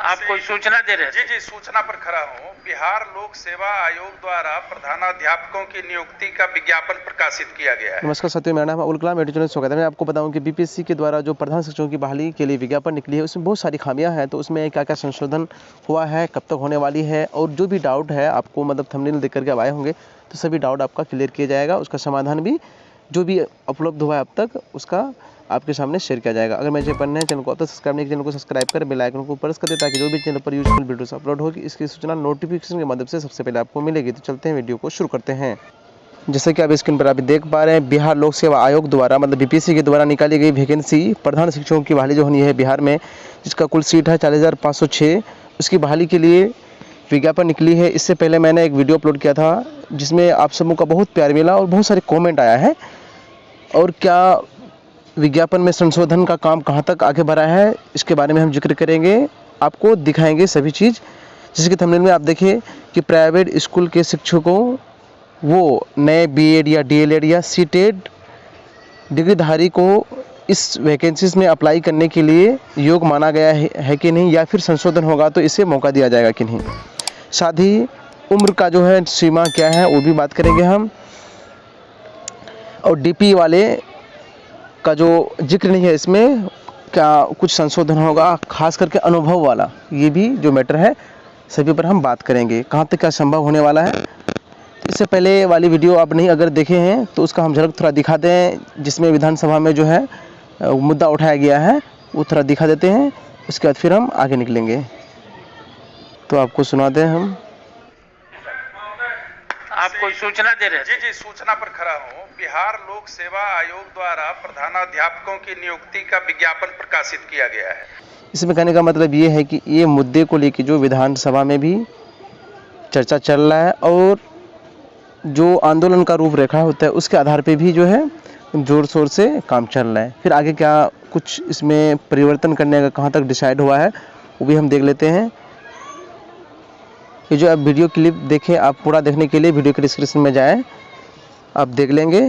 आप कोई सूचना दे रहे थे? जी सूचना पर खड़ा हूँ। बिहार लोक सेवा आयोग द्वारा प्रधानाध्यापकों की नियुक्ति का विज्ञापन प्रकाशित किया गया है। नमस्कार साथियों, मेरा नाम अबुल कलाम, एडिटर स्वागत है। मैं आपको बताऊं कि बीपीएससी के द्वारा जो प्रधान शिक्षकों की बहाली के लिए विज्ञापन निकली है उसमें बहुत सारी खामियां हैं। तो उसमें क्या क्या संशोधन हुआ है, कब तक होने वाली है, और जो भी डाउट है आपको मतलब थंबनेल देख करके अब आए होंगे तो सभी डाउट आपका क्लियर किया जाएगा। उसका समाधान भी जो भी उपलब्ध हुआ है अब तक उसका आपके सामने शेयर किया जाएगा। अगर मेरे चैनल चैनल को अब तक सब्सक्राइब नहीं किया, चैनल को सब्सक्राइब कर बेल आइकन को प्रेस कर दे ताकि जो भी चैनल पर यूजफुल वीडियोस अपलोड होगी इसकी सूचना नोटिफिकेशन के माध्यम से सबसे पहले आपको मिलेगी। तो चलते हैं, वीडियो को शुरू करते हैं। जैसे कि आप स्क्रीन पर आप देख पा रहे हैं, बिहार लोक सेवा आयोग द्वारा मतलब बीपीएससी के द्वारा निकाली गई वैकेंसी प्रधान शिक्षकों की बहाली जो होनी है बिहार में, जिसका कुल सीट है 40,506, उसकी बहाली के लिए विज्ञापन निकली है। इससे पहले मैंने एक वीडियो अपलोड किया था जिसमें आप सबों का बहुत प्यार मिला और बहुत सारे कॉमेंट आया है। और क्या विज्ञापन में संशोधन का काम कहां तक आगे बढ़ा है इसके बारे में हम जिक्र करेंगे, आपको दिखाएंगे सभी चीज़। जैसे कि थंबनेल में आप देखिए कि प्राइवेट स्कूल के शिक्षकों वो नए बीएड या डीएलएड या सीटेड डिग्रीधारी को इस वैकेंसीज में अप्लाई करने के लिए योग्य माना गया है कि नहीं, या फिर संशोधन होगा तो इसे मौका दिया जाएगा कि नहीं। साथ ही उम्र का जो है सीमा क्या है वो भी बात करेंगे हम। और डीपी वाले का जो जिक्र नहीं है इसमें, क्या कुछ संशोधन होगा, खास करके अनुभव वाला, ये भी जो मैटर है सभी पर हम बात करेंगे, कहाँ तक क्या संभव होने वाला है। इससे पहले वाली वीडियो आप नहीं अगर देखे हैं तो उसका हम झलक थोड़ा दिखा दें, जिसमें विधानसभा में जो है मुद्दा उठाया गया है वो थोड़ा दिखा देते हैं, उसके बाद फिर हम आगे निकलेंगे। तो आपको सुना दें हम। आप कोई सूचना दे रहे थे? जी सूचना पर खड़ा हूँ। बिहार लोक सेवा आयोग द्वारा प्रधानाध्यापकों की नियुक्ति का विज्ञापन प्रकाशित किया गया है। इसमें कहने का मतलब ये है कि ये मुद्दे को लेकर जो विधानसभा में भी चर्चा चल रहा है और जो आंदोलन का रूपरेखा होता है उसके आधार पे भी जो है जोर शोर से काम चल रहा है। फिर आगे क्या कुछ इसमें परिवर्तन करने का कहाँ तक डिसाइड हुआ है वो भी हम देख लेते हैं। ये जो आप वीडियो क्लिप देखें, आप पूरा देखने के लिए वीडियो के डिस्क्रिप्शन में जाएं, आप देख लेंगे।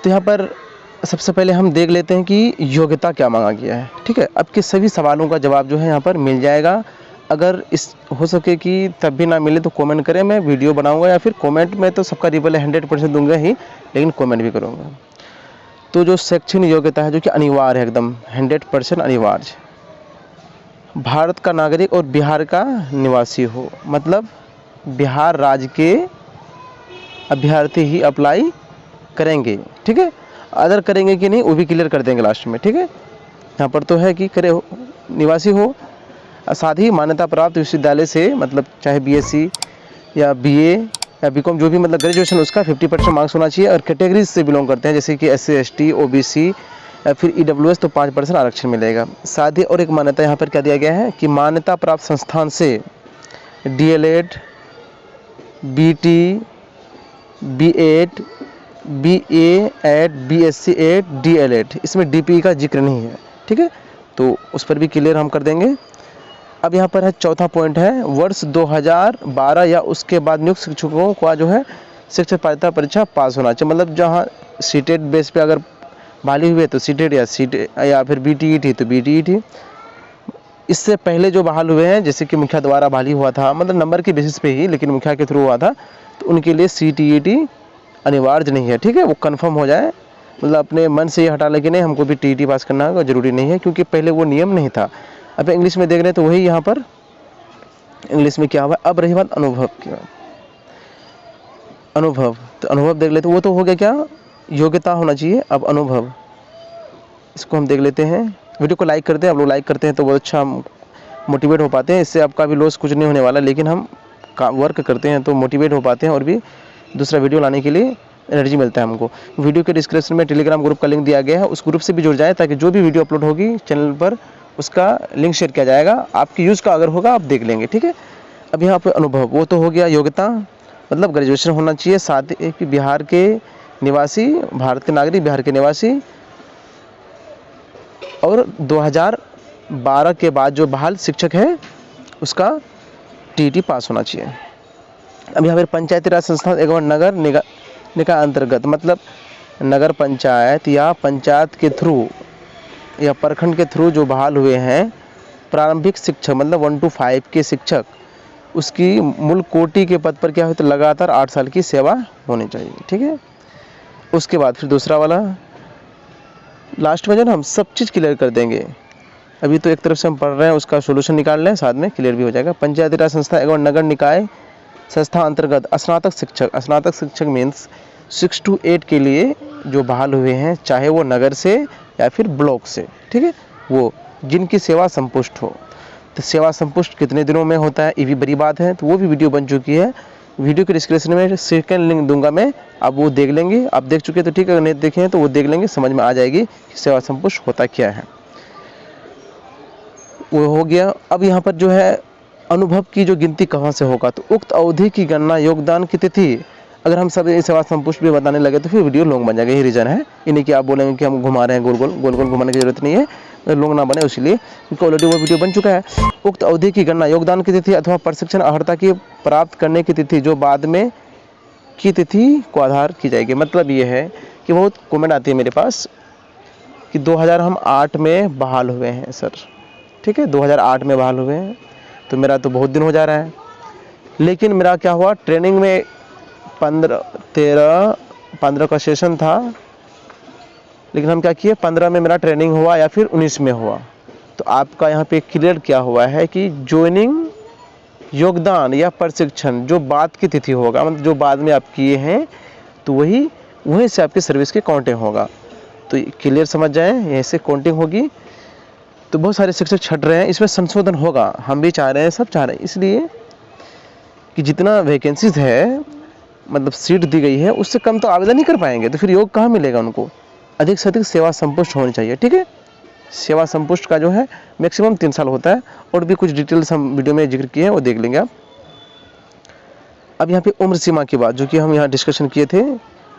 तो यहाँ पर सबसे पहले हम देख लेते हैं कि योग्यता क्या मांगा गया है। ठीक है, अब के सभी सवालों का जवाब जो है यहाँ पर मिल जाएगा। अगर इस हो सके कि तब भी ना मिले तो कमेंट करें, मैं वीडियो बनाऊंगा या फिर कमेंट में तो सबका रिप्लाई 100% दूंगा ही, लेकिन कमेंट भी करूंगा। तो जो शैक्षणिक योग्यता है जो कि अनिवार्य है, एकदम 100% अनिवार्य, भारत का नागरिक और बिहार का निवासी हो, मतलब बिहार राज्य के अभ्यर्थी ही अप्लाई करेंगे। ठीक है, अदर करेंगे कि नहीं वो भी क्लियर कर देंगे लास्ट में। ठीक है, यहाँ पर तो है कि करे निवासी हो, साथ ही मान्यता प्राप्त विश्वविद्यालय से, मतलब चाहे बीएससी या बीए या बीकॉम जो भी मतलब ग्रेजुएशन उसका 50% मार्क्स होना चाहिए। और कैटेगरीज से बिलोंग करते हैं जैसे कि एससी एसटी ओबीसी या फिर ईडब्ल्यूएस तो 5% आरक्षण मिलेगा। साथ ही और एक मान्यता यहाँ पर क्या दिया गया है कि मान्यता प्राप्त संस्थान से DElEd BT BEd BA Ed BSc Ed DElEd, इसमें डीपी का जिक्र नहीं है। ठीक है, तो उस पर भी क्लियर हम कर देंगे। अब यहाँ पर है चौथा पॉइंट है, वर्ष 2012 या उसके बाद नियुक्त शिक्षकों का जो है शिक्षक पात्रता परीक्षा पास होना चाहिए। मतलब जहाँ सीटेड बेस पे अगर बहाली हुई है तो सीटेड या फिर बीटीईटी तो बीटीईटी। इससे पहले जो बहाल हुए हैं जैसे कि मुखिया द्वारा बहाली हुआ था, मतलब नंबर की बेसिस पे ही, लेकिन मुखिया के थ्रू हुआ था, तो उनके लिए सीटीईटी अनिवार्य नहीं है। ठीक है, वो कंफर्म हो जाए, मतलब अपने मन से ये हटा ले कि नहीं हमको भी टीईटी पास करना होगा, जरूरी नहीं है, क्योंकि पहले वो नियम नहीं था। अब इंग्लिश में देख रहे हैं तो वही यहाँ पर इंग्लिश में क्या हुआ। अब रही बात अनुभव की, अनुभव तो अनुभव देख लेते, वो तो हो गया क्या, योग्यता होना चाहिए। अब अनुभव, इसको हम देख लेते हैं। वीडियो को लाइक करते हैं, आप लोग लाइक करते हैं तो बहुत अच्छा मोटिवेट हो पाते हैं, इससे आपका भी लॉस कुछ नहीं होने वाला, लेकिन हम वर्क करते हैं तो मोटिवेट हो पाते हैं और भी दूसरा वीडियो लाने के लिए एनर्जी मिलता है हमको। वीडियो के डिस्क्रिप्शन में टेलीग्राम ग्रुप का लिंक दिया गया है, उस ग्रुप से भी जुड़ जाए ताकि जो भी वीडियो अपलोड होगी चैनल पर उसका लिंक शेयर किया जाएगा। आपकी यूज़ का अगर होगा आप देख लेंगे। ठीक है, अब यहाँ पे अनुभव वो तो हो गया, योग्यता मतलब ग्रेजुएशन होना चाहिए, साथ ही कि बिहार के निवासी, भारत के नागरिक बिहार के निवासी, और 2012 के बाद जो बहाल शिक्षक है उसका टीईटी पास होना चाहिए। अब यहाँ पर पंचायती राज संस्थान एवं नगर निकाय अंतर्गत, मतलब नगर पंचायत या पंचायत के थ्रू या प्रखंड के थ्रू जो बहाल हुए हैं प्रारंभिक शिक्षक मतलब 1 to 5 के शिक्षक, उसकी मूल कोटि के पद पर क्या हो तो लगातार 8 साल की सेवा होनी चाहिए। ठीक है, उसके बाद फिर दूसरा वाला लास्ट में जो ना हम सब चीज़ क्लियर कर देंगे। अभी तो एक तरफ से हम पढ़ रहे हैं, उसका सोल्यूशन निकाल लें, साथ में क्लियर भी हो जाएगा। पंचायती राज संस्था एवं नगर निकाय संस्था अंतर्गत स्नातक शिक्षक मीन्स 6 to 8 के लिए जो बहाल हुए हैं, चाहे वो नगर से या फिर ब्लॉक से, ठीक है, वो जिनकी सेवा संपुष्ट हो। तो सेवा संपुष्ट कितने दिनों में होता है, ये भी बड़ी बात है, तो वो भी वीडियो बन चुकी है। वीडियो के डिस्क्रिप्शन में सेकंड लिंक दूंगा मैं, आप वो देख लेंगे। आप देख चुके तो ठीक है, अगर नहीं देखे हैं तो वो देख लेंगे, समझ में आ जाएगी कि सेवा संपुष्ट होता क्या है। वो हो गया। अब यहाँ पर जो है अनुभव की जो गिनती कहाँ से होगा, तो उक्त अवधि की गणना योगदान की तिथि, अगर हम सब सेवा संपुष्ट भी बताने लगे तो फिर वीडियो लॉन्ग बन जाएगा। यही रीज़न है, ये नहीं कि आप बोलेंगे कि हम घुमा रहे हैं गोल गोल घुमाने की जरूरत नहीं है, लॉन्ग ना बने इसलिए, क्योंकि ऑलरेडी वो वीडियो बन चुका है। उक्त अवधि की गणना योगदान की तिथि अथवा प्रशिक्षण अर्हता की प्राप्त करने की तिथि जो बाद में की तिथि को आधार की जाएगी। मतलब ये है कि बहुत कमेंट आती है मेरे पास कि 2008 में बहाल हुए हैं सर, ठीक है, 2008 में बहाल हुए हैं, तो मेरा तो बहुत दिन हो जा रहा है। लेकिन मेरा क्या हुआ, ट्रेनिंग में 15 का सेशन था, लेकिन हम क्या किए, 15 में मेरा ट्रेनिंग हुआ या फिर 19 में हुआ। तो आपका यहाँ पे क्लियर क्या हुआ है कि ज्वाइनिंग, योगदान या प्रशिक्षण जो बाद की तिथि होगा, मतलब जो बाद में आप किए हैं, तो वहीं से आपकी सर्विस की काउंटिंग होगा। तो क्लियर समझ जाएं, यहीं से काउंटिंग होगी। तो बहुत सारे शिक्षक छट रहे हैं, इसमें संशोधन होगा, हम भी चाह रहे हैं, सब चाह रहे हैं, इसलिए कि जितना वैकेंसीज है, मतलब सीट दी गई है, उससे कम तो आवेदन नहीं कर पाएंगे, तो फिर योग कहाँ मिलेगा उनको। अधिक से अधिक सेवा संपुष्ट होनी चाहिए। ठीक है, सेवा संपुष्ट का जो है मैक्सिमम 3 साल होता है, और भी कुछ डिटेल्स हम वीडियो में जिक्र किए हैं, वो देख लेंगे आप। अब यहाँ पे उम्र सीमा की बात, जो कि हम यहाँ डिस्कशन किए थे,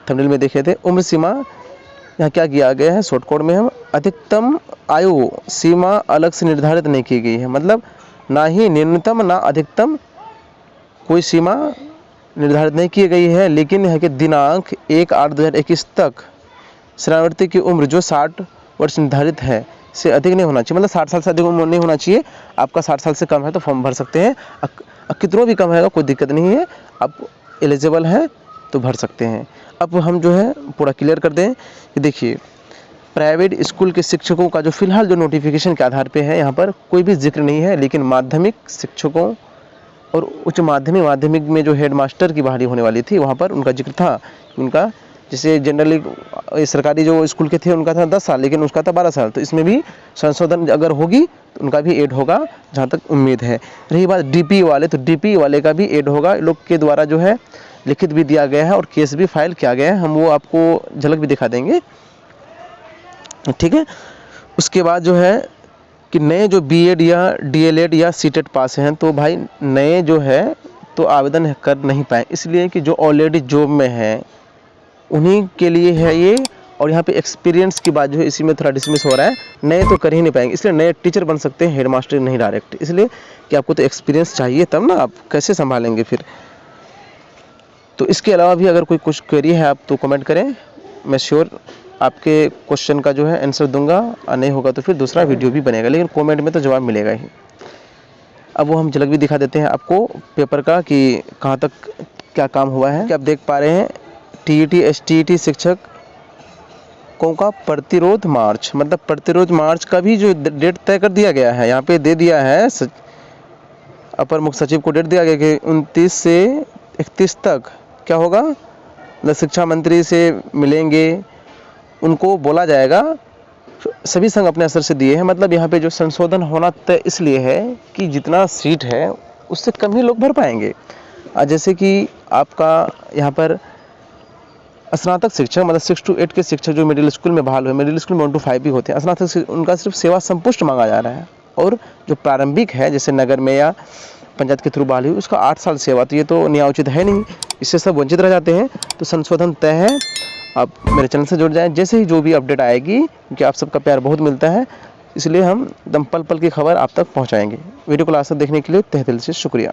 थंबनेल में देखे थे, उम्र सीमा यहाँ क्या किया गया है, शॉर्ट कोड में हम अधिकतम आयु सीमा अलग से निर्धारित नहीं की गई है, मतलब ना ही न्यूनतम ना अधिकतम कोई सीमा निर्धारित नहीं की गई है। लेकिन यहाँ के दिनांक 1/8/2021 तक सेवानिवृत्ति की उम्र जो 60 वर्ष निर्धारित है से अधिक नहीं होना चाहिए, मतलब 60 साल से अधिक उम्र नहीं होना चाहिए। आपका 60 साल से कम है तो फॉर्म भर सकते हैं, कितना भी कम है कोई दिक्कत नहीं है, आप एलिजिबल हैं तो भर सकते हैं। अब हम जो है पूरा क्लियर कर दें कि देखिए, प्राइवेट स्कूल के शिक्षकों का जो फिलहाल जो नोटिफिकेशन के आधार पे है, यहाँ पर कोई भी जिक्र नहीं है, लेकिन माध्यमिक शिक्षकों और उच्च माध्यमिक में जो हेड मास्टर की बहाली होने वाली थी, वहाँ पर उनका जिक्र था। उनका जैसे जनरली सरकारी जो स्कूल के थे उनका था 10 साल, लेकिन उसका था 12 साल, तो इसमें भी संशोधन अगर होगी तो उनका भी ऐड होगा, जहाँ तक उम्मीद है। रही बात डीपी वाले, तो डीपी वाले का भी ऐड होगा, लोग के द्वारा जो है लिखित भी दिया गया है और केस भी फाइल किया गया है, हम वो आपको झलक भी दिखा देंगे। ठीक है, उसके बाद जो है कि नए जो बीएड या डीएलएड या सीटेट पास हैं, तो भाई नए जो है तो आवेदन कर नहीं पाए, इसलिए कि जो ऑलरेडी जॉब में है उन्हीं के लिए है ये। और यहाँ पे एक्सपीरियंस की बात जो है इसी में थोड़ा डिसमिस हो रहा है, नए तो कर ही नहीं पाएंगे, इसलिए नए टीचर बन सकते हैं, हेड मास्टर नहीं डायरेक्ट, इसलिए कि आपको तो एक्सपीरियंस चाहिए, तब ना आप कैसे संभालेंगे फिर। तो इसके अलावा भी अगर कोई कुछ क्वेरी है आप तो कमेंट करें, मैं श्योर आपके क्वेश्चन का जो है आंसर दूंगा, और नहीं होगा तो फिर दूसरा वीडियो भी बनेगा, लेकिन कमेंट में तो जवाब मिलेगा ही। अब वो हम झलक भी दिखा देते हैं आपको पेपर का कि कहाँ तक क्या काम हुआ है। क्या आप देख पा रहे हैं, टीईटी एसटीईटी शिक्षकों का प्रतिरोध मार्च, मतलब प्रतिरोध मार्च का भी जो डेट तय कर दिया गया है, यहाँ पे दे दिया है, अपर मुख्य सचिव को डेट दिया गया कि 29 से 31 तक क्या होगा, मतलब शिक्षा मंत्री से मिलेंगे, उनको बोला जाएगा, सभी संघ अपने असर से दिए हैं। मतलब यहाँ पे जो संशोधन होना तय इसलिए है कि जितना सीट है उससे कम ही लोग भर पाएंगे। जैसे कि आपका यहाँ पर स्नातक शिक्षक, मतलब 6 to 8 के शिक्षक जो मिडिल स्कूल में बहाल हुए, मिडिल स्कूल में 1 to 5 भी होते हैं, स्नातक उनका सिर्फ सेवा संपुष्ट मांगा जा रहा है। और जो प्रारंभिक है, जैसे नगर में या पंचायत के थ्रू बहाल हुई, उसका 8 साल सेवा, तो ये तो न्यायोचित है नहीं, इससे सब वंचित रह जाते हैं। तो संशोधन तय है। आप मेरे चैनल से जुड़ जाएं, जैसे ही जो भी अपडेट आएगी, क्योंकि आप सबका प्यार बहुत मिलता है, इसलिए हम एकदम पल पल की खबर आप तक पहुंचाएंगे। वीडियो को लास्ट तक देखने के लिए तहे दिल से शुक्रिया।